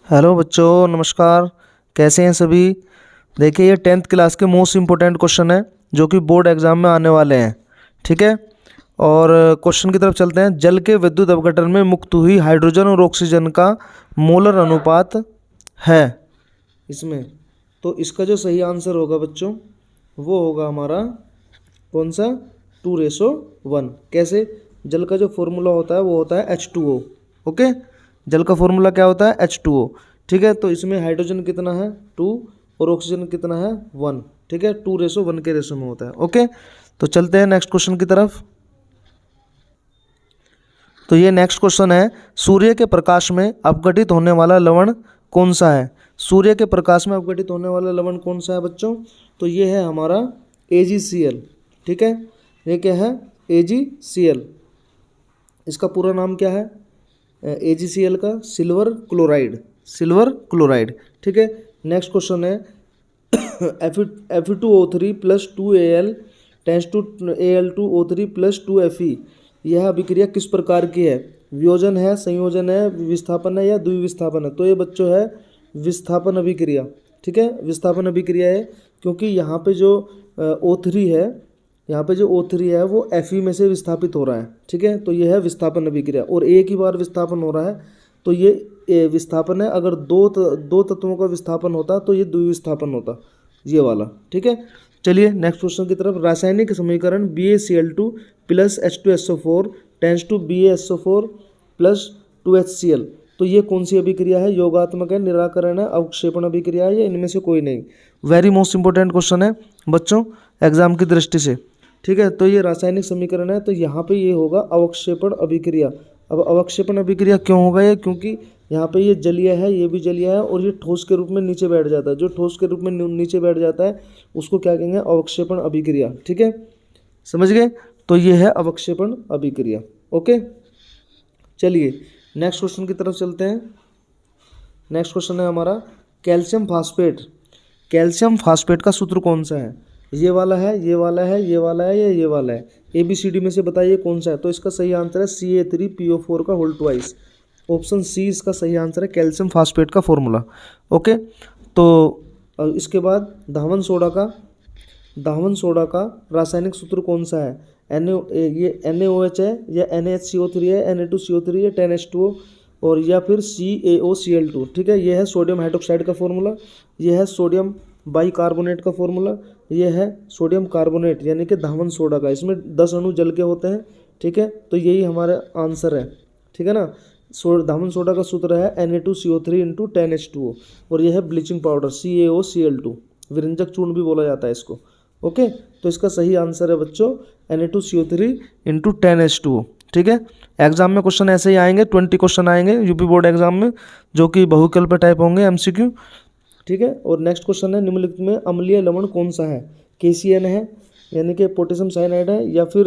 Hello बच्चों, नमस्कार। कैसे हैं सभी। देखिए, ये 10th क्लास के मोस्ट इम्पोर्टेंट क्वेश्चन है जो कि बोर्ड एग्जाम में आने वाले हैं। ठीक है। और क्वेश्चन की तरफ चलते हैं। जल के विद्युत अपघटन में मुक्त हुई हाइड्रोजन और ऑक्सीजन का मोलर अनुपात है इसमें। तो इसका जो सही आंसर होगा बच्चों, वो होगा हमारा कौन सा, 2:1। कैसे? जल का जो फॉर्मूला होता है वो होता है H2O। ओके। जल का फॉर्मूला क्या होता है? H2O। ठीक है। तो इसमें हाइड्रोजन कितना है? 2 और ऑक्सीजन कितना है? 1। ठीक है। 2:1 के रेशो में होता है। ओके। तो चलते हैं नेक्स्ट क्वेश्चन की तरफ। तो ये नेक्स्ट क्वेश्चन है, सूर्य के प्रकाश में अपघटित होने वाला लवण कौन सा है? सूर्य के प्रकाश में अपघटित होने वाला लवण कौन सा है बच्चों? तो ये है हमारा AgCl। ठीक है। ये क्या है? AgCl। इसका पूरा नाम क्या है? AgCl का सिल्वर क्लोराइड। Silver chloride. ठीक है। नेक्स्ट क्वेश्चन है Fe2O3 plus 2Al tense to Al2O3 plus 2Fe। यह अभिक्रिया किस प्रकार की है? वियोजन है, संयोजन है, विस्थापन है या द्विविस्थापन है? तो ये बच्चों है विस्थापन अभिक्रिया। ठीक है। विस्थापन अभिक्रिया है क्योंकि यहाँ पे जो O3 है, यहाँ पे जो O3 है वो Fe में से विस्थापित हो रहा है। ठीक है। तो ये है विस्थापन अभिक्रिया और एक ही बार विस्थापन हो रहा है, तो ये विस्थापन है। अगर दो तत्वों का विस्थापन होता तो ये द्विविस्थापन होता, ये वाला। ठीक है। चलिए नेक्स्ट क्वेश्चन की तरफ। रासायनिक समीकरण BaCl2 plus H2SO4 tense to BaSO4 plus 2HCl। तो ये कौन सी अभिक्रिया है? योगात्मक है, निराकरण है, अवक्षेपण अभिक्रिया है या इनमें से कोई नहीं? वेरी मोस्ट इंपॉर्टेंट क्वेश्चन है बच्चों एग्जाम की दृष्टि से। ठीक है। तो ये रासायनिक समीकरण है, तो यहाँ पे ये होगा अवक्षेपण अभिक्रिया। अब अवक्षेपण अभिक्रिया क्यों होगा ये? क्योंकि यहाँ पे ये जलीय है, ये भी जलीय है और ये ठोस के रूप में नीचे बैठ जाता है। जो ठोस के रूप में नीचे बैठ जाता है उसको क्या कहेंगे? अवक्षेपण अभिक्रिया। ठीक है। समझ गए? तो ये है अवक्षेपण अभिक्रिया। ओके। चलिए नेक्स्ट क्वेश्चन की तरफ चलते हैं। नेक्स्ट क्वेश्चन है हमारा कैल्शियम फास्फेट। कैल्शियम फास्फेट का सूत्र कौन सा है? ये वाला है, ये वाला है, ये वाला है या ये वाला है? ABCD में से बताइए कौन सा है। तो इसका सही आंसर है Ca3PO4 का होल ट्वाइस। ऑप्शन सी इसका सही आंसर है, कैल्शियम फास्फेट का फॉर्मूला। ओके। तो इसके बाद धावन सोडा का रासायनिक सूत्र कौन सा है? ये NaOH है या NaHCO3 है, Na2CO3 है, 10H2O और या फिर CaOCl2। ठीक है। ये है सोडियम हाइड्रोक्साइड का फॉर्मूला, ये है सोडियम बाइकार्बोनेट का फॉर्मूला, ये है सोडियम कार्बोनेट यानी कि धावन सोडा का। इसमें 10 अणु जल के होते हैं। ठीक है। तो यही हमारा आंसर है। ठीक है ना। धावन सोडा का सूत्र है Na2CO3 इंटू 10H2O और यह है ब्लीचिंग पाउडर CaOCl2। विरंजक चूर्ण भी बोला जाता है इसको। ओके। तो इसका सही आंसर है बच्चों Na2CO3 इंटू 10H2O। ठीक है। एग्जाम में क्वेश्चन ऐसे ही आएंगे, 20 क्वेश्चन आएंगे यूपी बोर्ड एग्जाम में, जो कि बहुविकल्प टाइप होंगे, MCQ। ठीक है। और नेक्स्ट क्वेश्चन है, निम्नलिखित में अम्लीय लवण कौन सा है? KCN है यानी कि पोटेशियम साइनाइड है, या फिर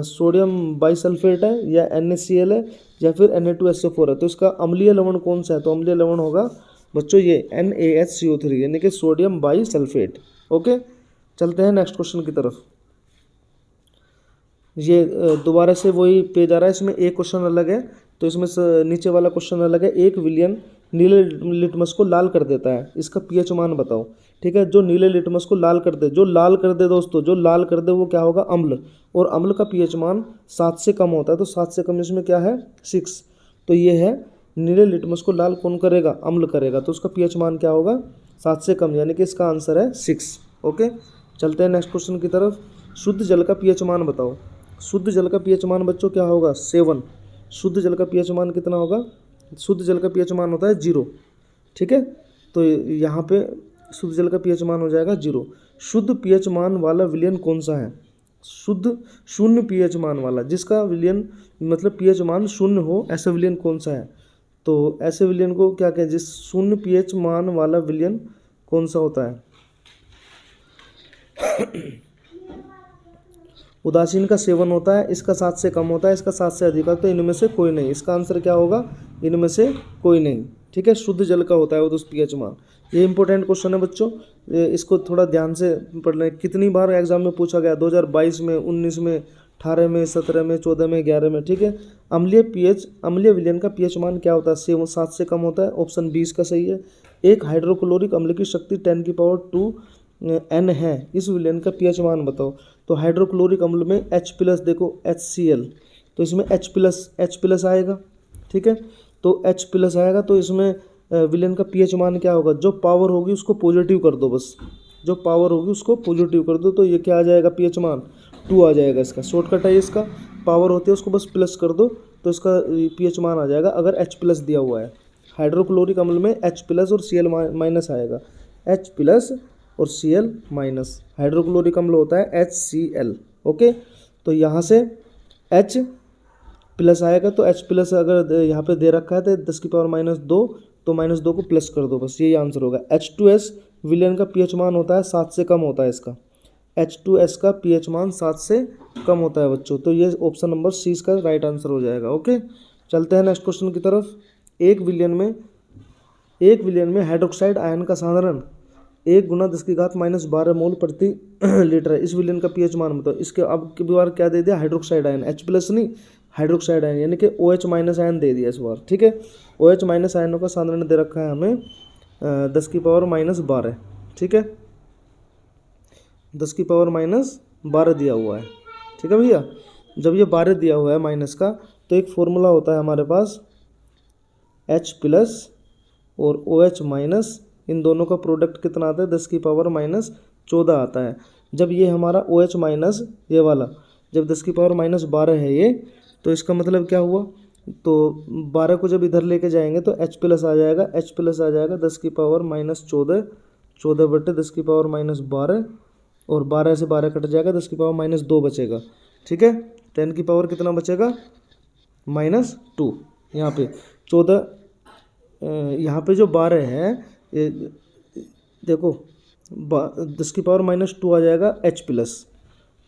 सोडियम बाइसल्फेट है, या NaCl है, या फिर Na2SO4 है? तो इसका अम्लीय लवण कौन सा है? तो अम्लीय लवण होगा बच्चों ये NaHCO3 यानी कि सोडियम बाइसल्फेट। ओके। चलते हैं नेक्स्ट क्वेश्चन की तरफ। ये दोबारा से वही पेज आ रहा है, इसमें एक क्वेश्चन अलग है तो इसमें से नीचे वाला क्वेश्चन अलग है। एक विलयन नीले लिटमस को लाल कर देता है, इसका pH मान बताओ। ठीक है। जो नीले लिटमस को लाल कर दे, जो लाल कर दे दोस्तों, जो लाल कर दे वो क्या होगा? अम्ल। और अम्ल का pH मान 7 से कम होता है, तो 7 से कम इसमें क्या है? 6। तो ये है नीले लिटमस को लाल कौन करेगा? अम्ल करेगा। तो उसका pH मान क्या होगा? 7 से कम, यानी कि इसका आंसर है 6। ओके। चलते हैं नेक्स्ट क्वेश्चन की तरफ। शुद्ध जल का pH मान बताओ। शुद्ध जल का pH मान बच्चों क्या होगा? 7। शुद्ध जल का pH मान कितना होगा? शुद्ध जल का pH मान होता है 0। ठीक है। तो यहाँ पे शुद्ध जल का pH मान हो जाएगा 0। शुद्ध pH मान वाला विलयन कौन सा है? शुद्ध शून्य pH मान वाला, जिसका विलयन मतलब pH मान शून्य हो, ऐसा विलयन कौन सा है? तो ऐसे विलयन को क्या कहें? जिस शून्य pH मान वाला विलयन कौन सा होता है? उदासीन का 7 होता है, इसका 7 से कम होता है, इसका 7 से अधिक होता है। तो इनमें से कोई नहीं। इसका आंसर क्या होगा? इनमें से कोई नहीं। ठीक है। शुद्ध जल का होता है वो तो pH मान। ये इंपॉर्टेंट क्वेश्चन है बच्चों, इसको थोड़ा ध्यान से पढ़ लें। कितनी बार एग्जाम में पूछा गया? 2022 में, 19 में, 18 में, 17 में, 14 में, 11 में, ठीक है। अम्लीय विलयन का पीएच मान क्या होता है? 7 से कम होता है। ऑप्शन 20 का सही है। एक हाइड्रोक्लोरिक अम्ल की शक्ति 10⁻² N है, इस विलयन का पीएच मान बताओ। तो हाइड्रोक्लोरिक अम्ल में H+, देखो HCl, तो इसमें H+ आएगा, ठीक है। तो H+ आएगा, तो इसमें विलयन का पीएच मान क्या होगा? जो पावर होगी उसको पॉजिटिव कर दो, बस जो पावर होगी उसको पॉजिटिव कर दो, तो ये क्या आ जाएगा? पीएच मान 2 आ जाएगा। इसका शॉर्टकट है, इसका पावर होती है उसको बस प्लस कर दो, तो इसका पीएच मान आ जाएगा, अगर H+ दिया हुआ है। हाइड्रोक्लोरिक अम्ल में H+ और Cl- आएगा, H+ और Cl-। हाइड्रोक्लोरिक अम्ल होता है HCl, ओके। तो यहाँ से H+ आएगा, तो H+ अगर यहाँ पे दे रखा है तो 10⁻², तो -2 को प्लस कर दो, बस यही आंसर होगा। H2S विलयन का पीएच मान होता है 7 से कम होता है इसका। H2S का पीएच मान 7 से कम होता है बच्चों, तो ये ऑप्शन नंबर C इसका राइट आंसर हो जाएगा, ओके। चलते हैं नेक्स्ट क्वेश्चन की तरफ। एक विलयन में हाइड्रोक्साइड आयन का साधारण 1 × 10⁻12 मोल प्रति लीटर है, इस विलयन का पीएच मान बताओ। इसके अब की बार क्या दे दिया? हाइड्रोक्साइड आयन, H+ नहीं, हाइड्रोक्साइड आयन यानी कि OH- आयन दे दिया इस बार, ठीक है। OH- आयनों का साधारण दे रखा है हमें 10⁻12, ठीक है, 10⁻12 दिया हुआ है, ठीक है भैया। जब ये 12 दिया हुआ है माइनस का, तो एक फॉर्मूला होता है हमारे पास H+ और OH-, इन दोनों का प्रोडक्ट कितना आता है? 10⁻14 आता है। जब ये हमारा OH-, ये वाला जब 10⁻12 है ये, तो इसका मतलब क्या हुआ? तो 12 को जब इधर लेके जाएंगे तो H+ आ जाएगा, H+ आ जाएगा 10⁻14, 14/10⁻12, और 12 से 12 कट जाएगा, 10⁻2 बचेगा, ठीक है। 10 की पावर कितना बचेगा? -2। यहाँ पे 14, यहाँ पे जो 12 है, ये देखो 10⁻2 आ जाएगा H+,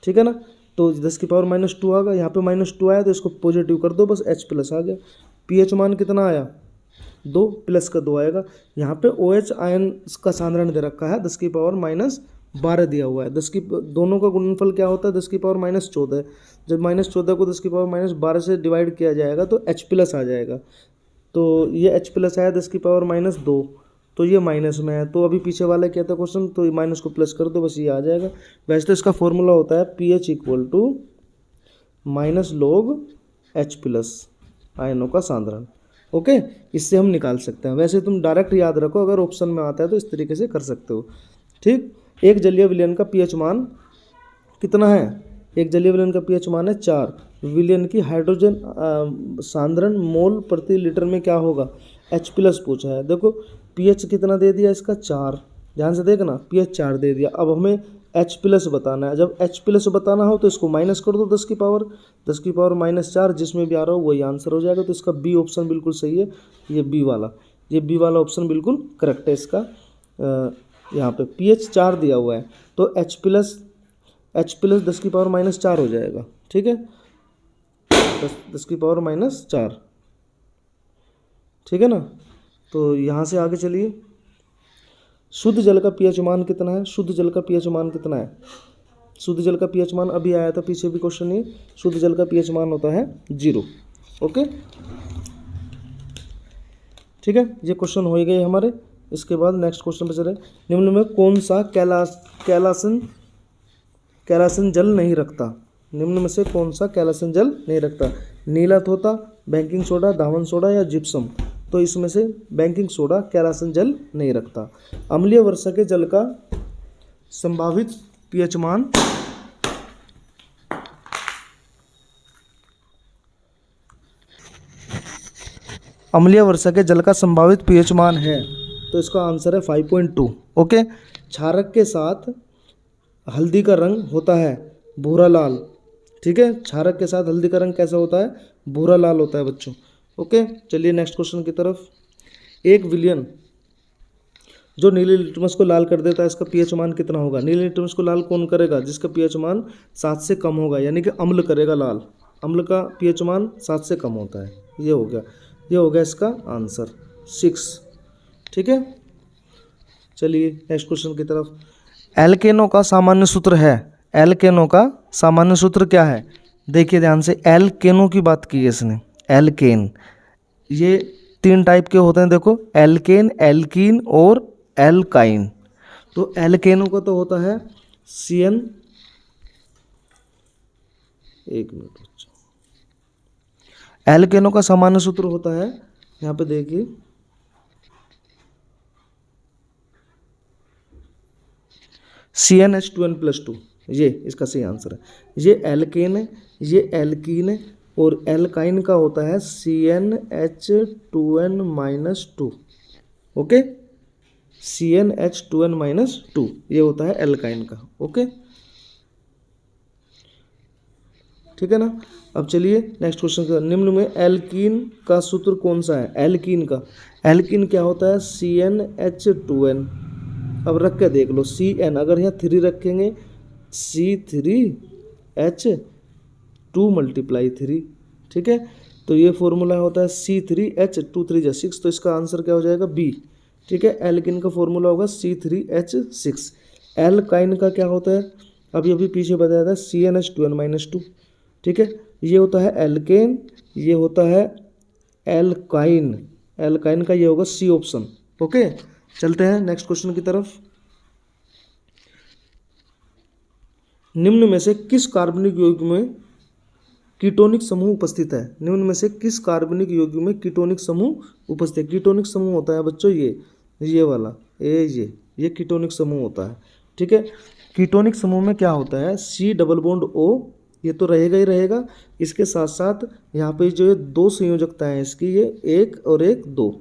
ठीक है ना। तो 10⁻2 आ गया, यहाँ पे -2 आया, तो इसको पॉजिटिव कर दो, बस H+ आ गया। पीएच मान कितना आया? 2 + का 2 आएगा। यहाँ पे OH आयन का साधारण दे रखा है 10⁻12 दिया हुआ है। दोनों का गुणनफल क्या होता है? 10⁻14। जब -14 को 10⁻12 से डिवाइड किया जाएगा तो H+ आ जाएगा। तो ये H+ आया 10⁻2, तो ये माइनस में है, तो अभी पीछे वाला क्या था क्वेश्चन, तो ये माइनस को प्लस कर दो, बस ये आ जाएगा। वैसे तो इसका फॉर्मूला होता है pH = -log H+ आयनों का साधारण, ओके। इससे हम निकाल सकते हैं। वैसे तुम डायरेक्ट याद रखो, अगर ऑप्शन में आता है तो इस तरीके से कर सकते हो, ठीक। एक जलीय विलयन का पीएच मान कितना है? एक जलीय विलयन का पीएच मान है 4। विलयन की हाइड्रोजन साधारण मोल प्रति लीटर में क्या होगा? H+ पूछा है। देखो पीएच कितना दे दिया इसका? 4, ध्यान से देखना, पीएच 4 दे दिया। अब हमें H+ बताना है। जब H+ बताना हो तो इसको माइनस कर दो 10⁻4, जिसमें भी आ रहा हो वही आंसर हो जाएगा। तो इसका बी ऑप्शन बिल्कुल सही है, ये बी वाला ऑप्शन बिल्कुल करेक्ट है इसका। यहाँ पे pH 4 दिया हुआ है, तो H+ 10⁻4 हो जाएगा, ठीक है, 10⁻4, ठीक है ना। तो यहाँ से आगे चलिए। शुद्ध जल का पीएच मान कितना है? शुद्ध जल का पीएच मान कितना है? शुद्ध जल का पीएच मान अभी आया था, पीछे भी क्वेश्चन ही। शुद्ध जल का पीएच मान होता है 0, ओके, ठीक है। ये क्वेश्चन हो ही गए हमारे। इसके बाद नेक्स्ट क्वेश्चन पे चले। निम्न में कौन सा कैलासन जल नहीं रखता? निम्न में से कौन सा कैलासन जल नहीं रखता? नीला तोता, बेकिंग सोडा, धावन सोडा या जिप्सम? तो इसमें से बेकिंग सोडा कैलासन जल नहीं रखता। अम्लीय वर्षा के जल का संभावित पीएच मान अम्लीय वर्षा के जल का संभावित पीएच मान है, तो इसका आंसर है 5.2, ओके। क्षारक के साथ हल्दी का रंग होता है भूरा लाल, ठीक है। क्षारक के साथ हल्दी का रंग कैसा होता है? भूरा लाल होता है बच्चों, ओके। चलिए नेक्स्ट क्वेश्चन की तरफ। एक विलयन जो नीले लिटमस को लाल कर देता है, इसका पीएच मान कितना होगा? नीले लिटमस को लाल कौन करेगा? जिसका पीएच मान 7 से कम होगा, यानी कि अम्ल करेगा लाल। अम्ल का पीएच मान 7 से कम होता है। ये हो गया इसका आंसर 6, ठीक है। चलिए नेक्स्ट क्वेश्चन की तरफ। एल्केनो का सामान्य सूत्र है। एल्केनो का सामान्य सूत्र क्या है? देखिए ध्यान से, एल्केनों की बात की है इसने, एल्केन। ये 3 टाइप के होते हैं, देखो, एल्केन, एल्कीन और एल्काइन। तो एल्केनों का तो होता है CN, एक मिनट बच्चों, एल्केनों का सामान्य सूत्र होता है, यहाँ पे देखिए, CnH2n+2, ये इसका सही आंसर है। ये एल्केन है, ये एल्कीन है, और एल्काइन का होता है CnH2n-2। ओके, CnH2n-2 ये होता है एल्काइन का। ओके, ठीक है ना। अब चलिए नेक्स्ट क्वेश्चन का, निम्न में एल्कीन का सूत्र कौन सा है? एल्कीन का, एल्कीन क्या होता है? CnH2n। अब रख के देख लो, CN अगर यहाँ 3 रखेंगे, C3H2 × 3, ठीक है। तो ये फॉर्मूला होता है C3H2 3 6, तो इसका आंसर क्या हो जाएगा? B, ठीक है। एल्कीन का फॉर्मूला होगा C3H6। एल्काइन का क्या होता है? अभी अभी पीछे बताया था, CnH2n-2, ठीक है। ये होता है एल्केन, ये होता है एल्काइन। एल्काइन का ये होगा C ऑप्शन। ओके, चलते हैं नेक्स्ट क्वेश्चन की तरफ। निम्न में से किस कार्बनिक यौगिक में कीटोनिक समूह उपस्थित है? निम्न में से किस कार्बनिक यौगिक में कीटोनिक समूह उपस्थित है? कीटोनिक समूह होता है बच्चों ये वाला, ये कीटोनिक समूह होता है, ठीक है। कीटोनिक समूह में क्या होता है? C डबल बॉन्ड O, ये तो रहेगा ही रहेगा। इसके साथ साथ यहाँ पे जो ये 2 संयोजकता है इसकी, ये 1 और 1 2,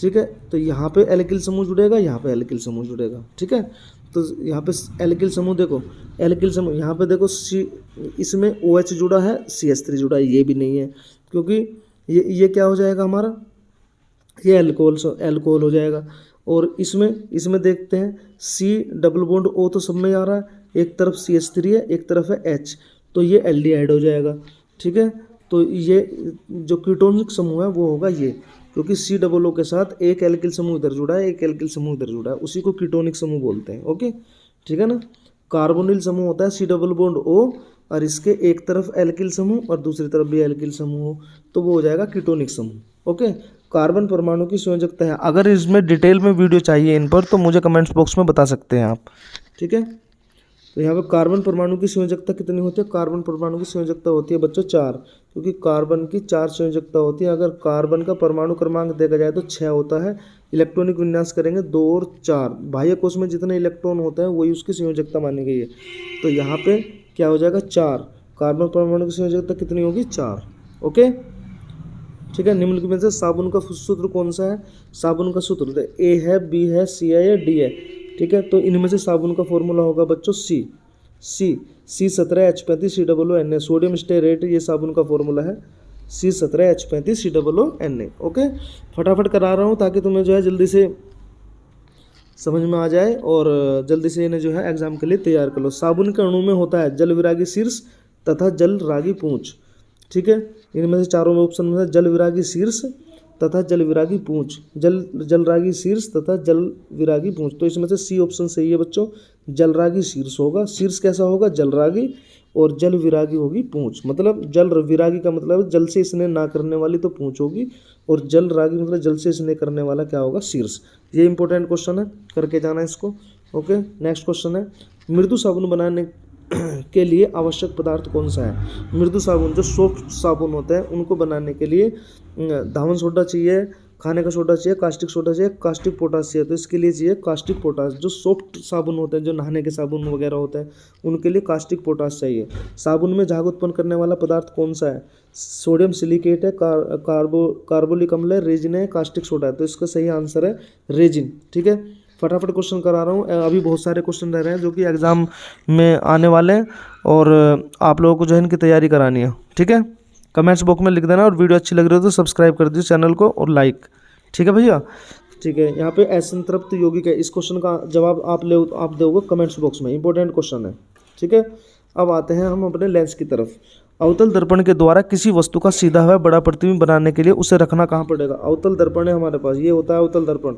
ठीक है। तो यहाँ पे एल्किल समूह जुड़ेगा, यहाँ पे एल्किल समूह जुड़ेगा, ठीक है। तो यहाँ पे एल्किल समूह देखो, एल्किल समूह यहाँ पे देखो, C इसमें OH जुड़ा है, CH3 जुड़ा है, ये भी नहीं है, क्योंकि ये क्या हो जाएगा हमारा? ये एल्कोहल हो जाएगा। और इसमें देखते हैं, C डबल बॉन्ड O तो सब में आ रहा है, एक तरफ CH3 है, एक तरफ है H, तो ये एल्डिहाइड हो जाएगा, ठीक है। तो ये जो कीटोनिक समूह है वो होगा ये, क्योंकि C डबल O के साथ एक एल्किल समूह इधर जुड़ा है, एक एल्किल समूह इधर जुड़ा है, उसी को कीटोनिक समूह बोलते हैं। ओके, ठीक है ना। कार्बोनिल समूह होता है C डबल बॉन्ड O, और इसके एक तरफ एल्किल समूह और दूसरी तरफ भी एल्किल समूह हो, तो वो हो जाएगा कीटोनिक समूह। ओके, कार्बन परमाणु की संयोजकता है, अगर इसमें डिटेल में वीडियो चाहिए इन पर, तो मुझे कमेंट्स बॉक्स में बता सकते हैं आप, ठीक है। तो यहाँ पे कार्बन परमाणु की संयोजकता कितनी होती है? कार्बन परमाणु की संयोजकता होती है बच्चों 4, क्योंकि कार्बन की 4 संयोजकता होती है। अगर कार्बन का परमाणु क्रमांक देखा जाए तो 6 होता है, इलेक्ट्रॉनिक विन्यास करेंगे 2 और 4, बाह्य कोश में जितने इलेक्ट्रॉन होते हैं वही उसकी संयोजकता मानी गई है। तो यहाँ पे क्या हो जाएगा? 4। कार्बन परमाणु की संयोजकता कितनी होगी? 4। ओके, ठीक है। निम्नलिखित में से साबुन का सूत्र कौन सा है? साबुन का सूत्र A है, B है, C है या D है, ठीक है। तो इनमें से साबुन का फॉर्मूला होगा बच्चों C17H35 COO Na, sodium stearate, ये साबुन का फॉर्मूला है C17H35 COO Na। ओके, फटाफट करा रहा हूँ ताकि तुम्हें जो है जल्दी से समझ में आ जाए और जल्दी से इन्हें जो है एग्जाम के लिए तैयार कर लो। साबुन के अणु में होता है जल विरागी शीर्ष तथा जल रागी पूंछ, ठीक है। इनमें से चारों में ऑप्शन में है जल विरागी शीर्ष तथा जल विरागी पूंछ, जल रागी शीर्ष तथा जल विरागी पूंछ। तो इसमें से C ऑप्शन सही है बच्चों, जल रागी शीर्ष होगा। शीर्ष कैसा होगा? जल रागी, और जल विरागी होगी पूंछ। मतलब जल विरागी का मतलब जल से स्नेह ना करने वाली तो पूंछ होगी, और जल रागी मतलब जल से स्नेह करने वाला क्या होगा? शीर्ष। ये इंपॉर्टेंट क्वेश्चन है, करके जाना इसको। ओके, नेक्स्ट क्वेश्चन है, मृदु साबुन बनाने के लिए आवश्यक पदार्थ कौन सा है? मृदु साबुन, जो सॉफ्ट साबुन होते हैं उनको बनाने के लिए धावन सोडा चाहिए, खाने का सोडा चाहिए, कास्टिक सोडा चाहिए, कास्टिक पोटाश चाहिए। तो इसके लिए चाहिए कास्टिक पोटाश। जो सॉफ्ट साबुन होते हैं, जो नहाने के साबुन वगैरह होते हैं, उनके लिए कास्टिक पोटाश चाहिए। साबुन में झाग उत्पन्न करने वाला पदार्थ कौन सा है? सोडियम सिलिकेट है, कार्बोलिक अम्ल है, रेजिन है, कास्टिक सोडा है। तो इसका सही आंसर है रेजिन, ठीक है। फटाफट क्वेश्चन करा रहा हूँ, अभी बहुत सारे क्वेश्चन रह रहे हैं जो कि एग्जाम में आने वाले हैं, और आप लोगों को जो है इनकी तैयारी करानी है, ठीक है। कमेंट्स बॉक्स में लिख देना, और वीडियो अच्छी लग रही हो तो सब्सक्राइब कर दीजिए चैनल को और लाइक, ठीक है भैया, ठीक है। यहाँ पे असंतृप्त यौगिक है, इस क्वेश्चन का जवाब आप दोगे कमेंट्स बॉक्स में, इंपॉर्टेंट क्वेश्चन है, ठीक है। अब आते हैं हम अपने लेंस की तरफ। अवतल दर्पण के द्वारा किसी वस्तु का सीधा हुआ बड़ा प्रतिबिंब बनाने के लिए उसे रखना कहाँ पड़ेगा? अवतल दर्पण है हमारे पास, ये होता है अवतल दर्पण,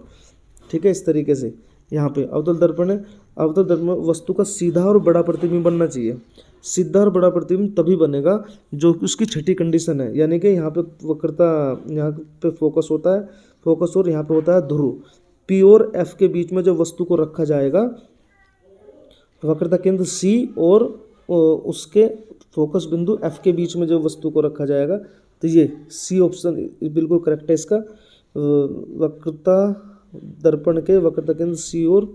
ठीक है। इस तरीके से यहाँ पे अवतल दर्पण है, अवतल दर्पण वस्तु का सीधा और बड़ा प्रतिबिंब बनना चाहिए। सीधा और बड़ा प्रतिबिंब तभी बनेगा जो कि उसकी छठी कंडीशन है, यानी कि यहाँ पे वक्रता, यहाँ पे फोकस होता है, फोकस और यहाँ पे होता है ध्रुव। पी और एफ के बीच में जो वस्तु को रखा जाएगा, वक्रता केंद्र सी और उसके फोकस बिंदु एफ के बीच में जो वस्तु को रखा जाएगा, तो ये सी ऑप्शन बिल्कुल करेक्ट है इसका। वक्रता दर्पण के वक्रता केंद्र सी और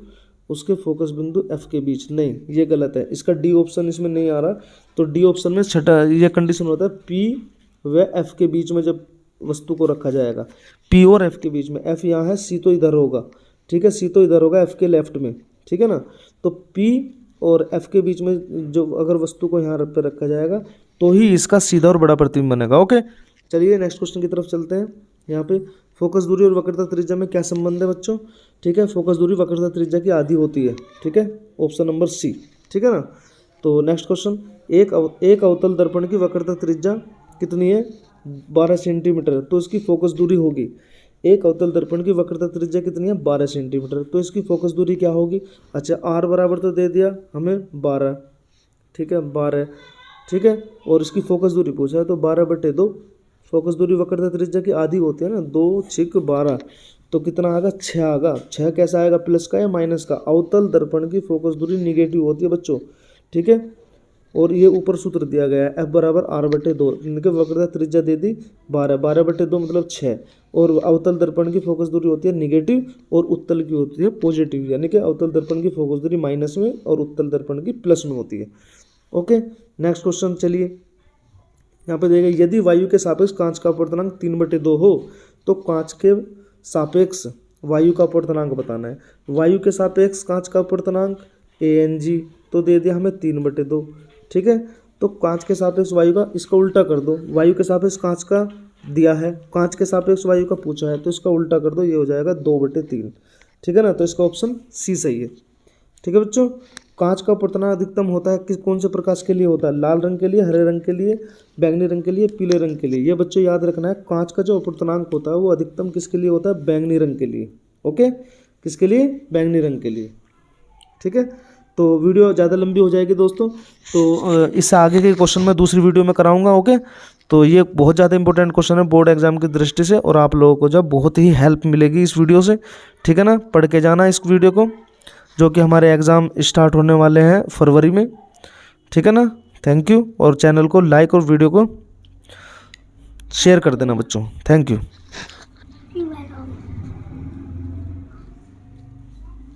उसके फोकस बिंदु एफ के बीच, नहीं ये गलत है, इसका डी ऑप्शन इसमें नहीं आ रहा। तो डी ऑप्शन में छठा ये कंडीशन होता है, पी व एफ के बीच में जब वस्तु को रखा जाएगा, पी और एफ के बीच में, एफ यहाँ है, सी तो इधर होगा, ठीक है, सी तो इधर होगा एफ के लेफ्ट में, ठीक है ना। तो पी और एफ के बीच में जो अगर वस्तु को यहाँ पे रखा जाएगा तो ही इसका सीधा और बड़ा प्रतिबिंब बनेगा। ओके, चलिए नेक्स्ट क्वेश्चन की तरफ चलते हैं। यहाँ पे फोकस दूरी और वक्रता त्रिज्या में क्या संबंध है बच्चों, ठीक है, फोकस दूरी वक्रता त्रिज्या की आधी होती है, ठीक है, ऑप्शन नंबर सी, ठीक है ना। तो नेक्स्ट क्वेश्चन, एक अवतल दर्पण की वक्रता त्रिज्या कितनी है, 12 सेंटीमीटर, तो इसकी फोकस दूरी होगी, एक अवतल दर्पण की वक्रता त्रिज्या कितनी है, 12 सेंटीमीटर, तो इसकी फोकस दूरी क्या होगी। अच्छा, आर बराबर तो दे दिया हमें 12, ठीक है 12, ठीक है, और इसकी फोकस दूरी पूछा है तो 12/2, फोकस दूरी वक्रता त्रिज्या की आधी होती है ना, 2 6 12, तो कितना आएगा 6 आएगा। 6 कैसा आएगा, प्लस का या माइनस का। अवतल दर्पण की फोकस दूरी निगेटिव होती है बच्चों, ठीक है, और ये ऊपर सूत्र दिया गया है F बराबर R/2, इनके वक्रता त्रिज्या दे दी 12, 12/2 मतलब 6, और अवतल दर्पण की फोकस दूरी होती है निगेटिव और उत्तल की होती है पॉजिटिव, यानी कि अवतल दर्पण की फोकस दूरी माइनस में और उत्तल दर्पण की प्लस में होती है। ओके, नेक्स्ट क्वेश्चन, चलिए यहाँ पे देखिए, यदि वायु के सापेक्ष कांच का अपवर्तनांक 3/2 हो तो कांच के सापेक्ष वायु का अपवर्तनांक बताना है। वायु के सापेक्ष कांच का अपवर्तनांक ANG तो दे दिया हमें 3/2, ठीक है, तो कांच के सापेक्ष वायु का, इसका उल्टा कर दो, वायु के सापेक्ष कांच का दिया है, कांच के सापेक्ष वायु का पूछा है, तो इसका उल्टा कर दो, ये हो जाएगा 2/3, ठीक है ना। तो इसका ऑप्शन सी सही है, ठीक है बच्चों। कांच का अपवर्तनांक अधिकतम होता है किस कौन से प्रकाश के लिए होता है, लाल रंग के लिए, हरे रंग के लिए, बैंगनी रंग के लिए, पीले रंग के लिए। ये बच्चों याद रखना है, कांच का जो अपवर्तनांक होता है वो अधिकतम किसके लिए होता है, बैंगनी रंग के लिए। ओके, किसके लिए, बैंगनी रंग के लिए, ठीक है। तो वीडियो ज़्यादा लंबी हो जाएगी दोस्तों, तो इससे आगे के क्वेश्चन मैं दूसरी वीडियो में कराऊंगा। ओके, तो ये बहुत ज़्यादा इंपॉर्टेंट क्वेश्चन है बोर्ड एग्जाम की दृष्टि से, और आप लोगों को जब बहुत ही हेल्प मिलेगी इस वीडियो से, ठीक है ना। पढ़ के जाना इस वीडियो को, जो कि हमारे एग्ज़ाम स्टार्ट होने वाले हैं फरवरी में, ठीक है ना। थैंक यू, और चैनल को लाइक और वीडियो को शेयर कर देना बच्चों, थैंक यू।